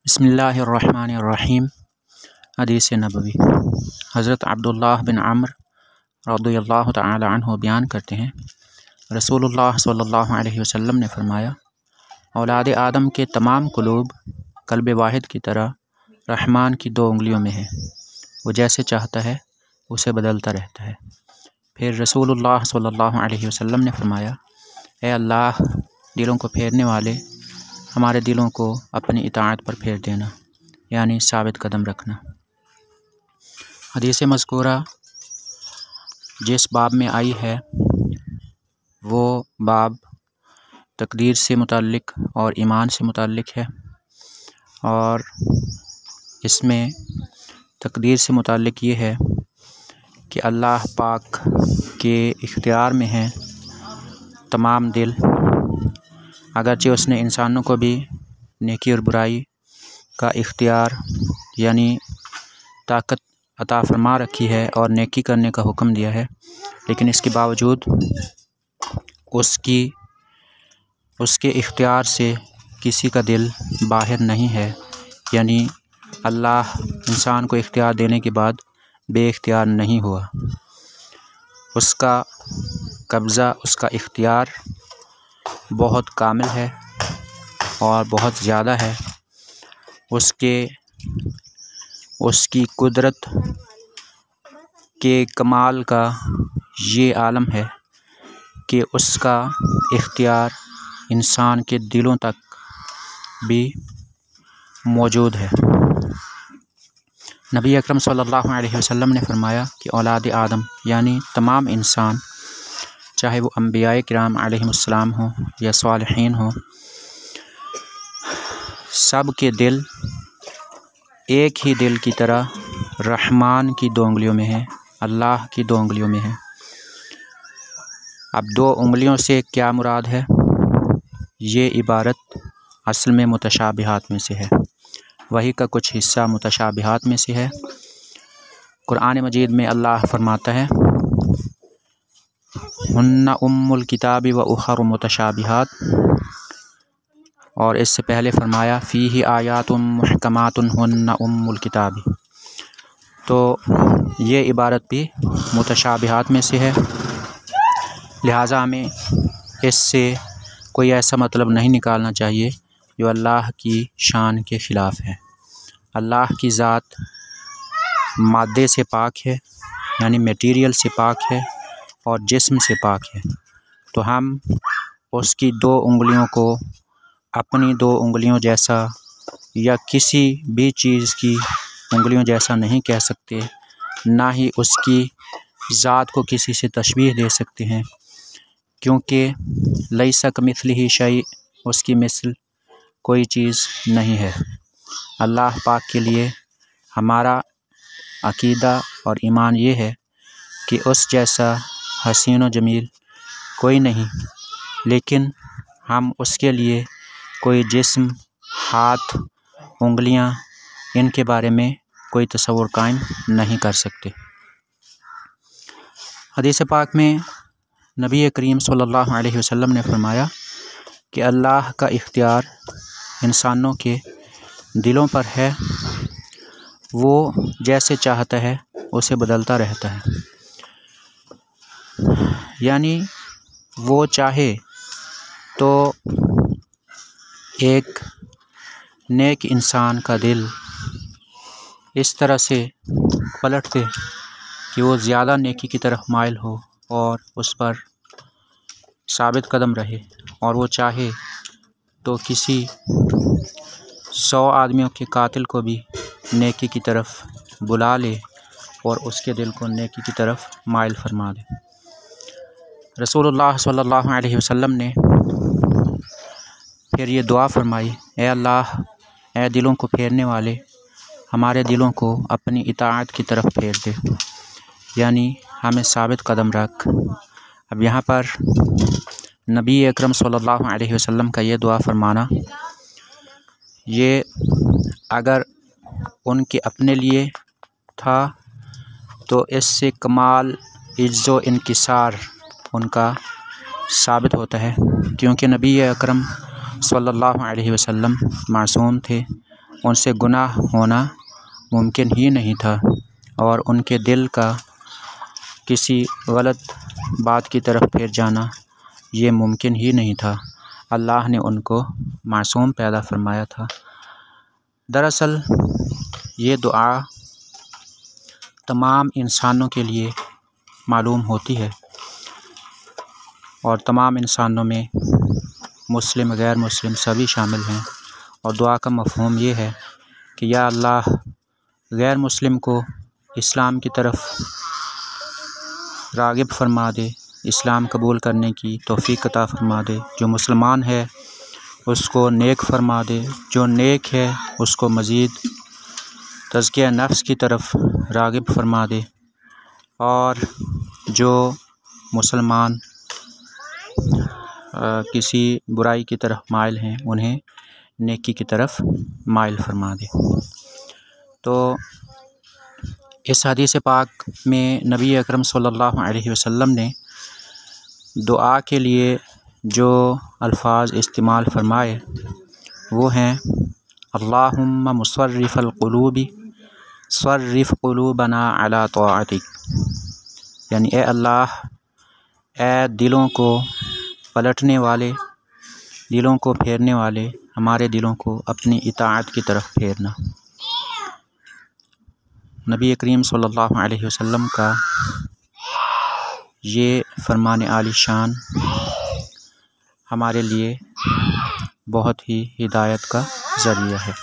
बिस्मिल्लाहिर्रहमानिर्रहीम। हदीस नबवी। हज़रत अब्दुल्लाह बिन अम्र रज़ियल्लाहु तआला अन्हु बयान करते हैं, रसूलुल्लाह सल्लल्लाहु अलैहि वसल्लम ने फरमाया, औलाद आदम के तमाम कुलूब कल्ब वाहिद की तरह रहमान की दो उंगलियों में है, वो जैसे चाहता है उसे बदलता रहता है। फिर रसूलुल्लाह सल्लल्लाहु अलैहि वसल्लम ने फरमाया, ए अल्लाह, दिलों को फेरने वाले, हमारे दिलों को अपनी इताअत पर फेर देना, यानी साबित कदम रखना। हदीस मज़कूरा जिस बाब में आई है वो बाब तकदीर से मुताल्लिक़ और ईमान से मुताल्लिक़ है, और इसमें तकदीर से मुताल्लिक़ ये है कि अल्लाह पाक के इख्तियार में हैं तमाम दिल। अगरचे उसने इंसानों को भी नेकी और बुराई का इख्तियार यानी ताकत अता फरमा रखी है और नेकी करने का हुक्म दिया है, लेकिन इसके बावजूद उसके इख्तियार से किसी का दिल बाहर नहीं है, यानी अल्लाह इंसान को इख्तियार देने के बाद बेइख्तियार नहीं हुआ। उसका कब्ज़ा, उसका इख्तियार बहुत कामिल है और बहुत ज़्यादा है। उसकी कुदरत के कमाल का ये आलम है कि उसका इख्तियार इंसान के दिलों तक भी मौजूद है। नबी अकरम सल्लल्लाहु अलैहि वसल्लम ने फरमाया कि औलाद आदम यानी तमाम इंसान, चाहे वो अंबियाए किराम अलैहिमुस्सलाम हो या सालिहीन हो, सब के दिल एक ही दिल की तरह रहमान की दो उंगलियों में है, अल्लाह की दो उंगलियों में है। अब दो उंगलियों से क्या मुराद है? ये इबारत असल में मुतशाबिहात में से है, वही का कुछ हिस्सा मुतशाबिहात में से है। कुरान मजीद में अल्लाह फरमाता है, हुन्ना उम्मुल किताबी व उखर मुतशाबिहात, और इससे पहले फरमाया फ़ीही आयातुम मुहकमातुन हुन्ना उम्मुल किताबी। तो ये इबारत भी मुतशाबिहात में से है, लिहाजा हमें इससे कोई ऐसा मतलब नहीं निकालना चाहिए जो अल्लाह की शान के ख़िलाफ़ है। अल्लाह की ज़ात मादे से पाक है, यानी मटीरियल से पाक है और जिस्म से पाक है, तो हम उसकी दो उंगलियों को अपनी दो उंगलियों जैसा या किसी भी चीज़ की उंगलियों जैसा नहीं कह सकते, ना ही उसकी ज़ात को किसी से तशबीह दे सकते हैं, क्योंकि लैसा कमिस्लिही शै, उसकी मिसल कोई चीज़ नहीं है। अल्लाह पाक के लिए हमारा अकीदा और ईमान ये है कि उस जैसा हसीन व जमील कोई नहीं, लेकिन हम उसके लिए कोई जिस्म, हाथ, उंगलियां, इनके बारे में कोई तसव्वुर कायम नहीं कर सकते। हदीस पाक में नबी करीम सल्लल्लाहु अलैहि वसल्लम ने फरमाया कि अल्लाह का इख्तियार इंसानों के दिलों पर है, वो जैसे चाहता है उसे बदलता रहता है। यानी वो चाहे तो एक नेक इंसान का दिल इस तरह से पलट दे कि वो ज़्यादा नेकी की तरफ माइल हो और उस पर साबित कदम रहे, और वो चाहे तो किसी 100 आदमियों के कातिल को भी नेकी की तरफ बुला ले और उसके दिल को नेकी की तरफ माइल फरमा दे। रसूलुल्लाह सल्लल्लाहु अलैहि वसल्लम ने फिर ये दुआ फरमाई, ए अल्लाह, ए दिलों को फेरने वाले, हमारे दिलों को अपनी इताअत की तरफ फेर दे, यानी हमें साबित कदम रख। अब यहाँ पर नबी अकरम सल्लल्लाहु अलैहि वसल्लम का ये दुआ फरमाना, ये अगर उनके अपने लिए था तो इससे कमाल इज़्ज़ो इनकिसार उनका साबित होता है, क्योंकि नबी अकरम सल्लल्लाहु अलैहि वसल्लम मासूम थे, उनसे गुनाह होना मुमकिन ही नहीं था और उनके दिल का किसी गलत बात की तरफ फिर जाना ये मुमकिन ही नहीं था। अल्लाह ने उनको मासूम पैदा फरमाया था। दरअसल ये दुआ तमाम इंसानों के लिए मालूम होती है और तमाम इंसानों में मुस्लिम गैर मुस्लिम सभी शामिल हैं। और दुआ का मफ़हूम ये है कि या अल्लाह गैर मुस्लिम को इस्लाम की तरफ राग़िब फरमा दे, इस्लाम कबूल करने की तौफ़ीक़ अता फ़रमा दे। जो मुसलमान है उसको नेक फ़रमा दे, जो नेक है उसको मज़ीद तज़किया नफ्स की तरफ राग़िब फरमा दे और जो मुसलमान किसी बुराई की तरफ माइल हैं उन्हें नेकी की तरफ माइल फरमा दे। तो इस हदीस पाक में नबी अकरम सल्लल्लाहु अलैहि वसल्लम ने दुआ के लिए जो अल्फाज इस्तेमाल फरमाए वो हैं अल्लाहुम्मा मुसर्रिफ़ल क़ुलूबि सर्रिफ़ क़ुलूबना अला तौअतिक, यानी ए अल्लाह, ए दिलों को पलटने वाले, दिलों को फेरने वाले, हमारे दिलों को अपनी इताअत की तरफ फेरना। नबी करीम सल्लल्लाहु अलैहि वसल्लम का ये फरमान आली शान हमारे लिए बहुत ही हिदायत का ज़रिया है।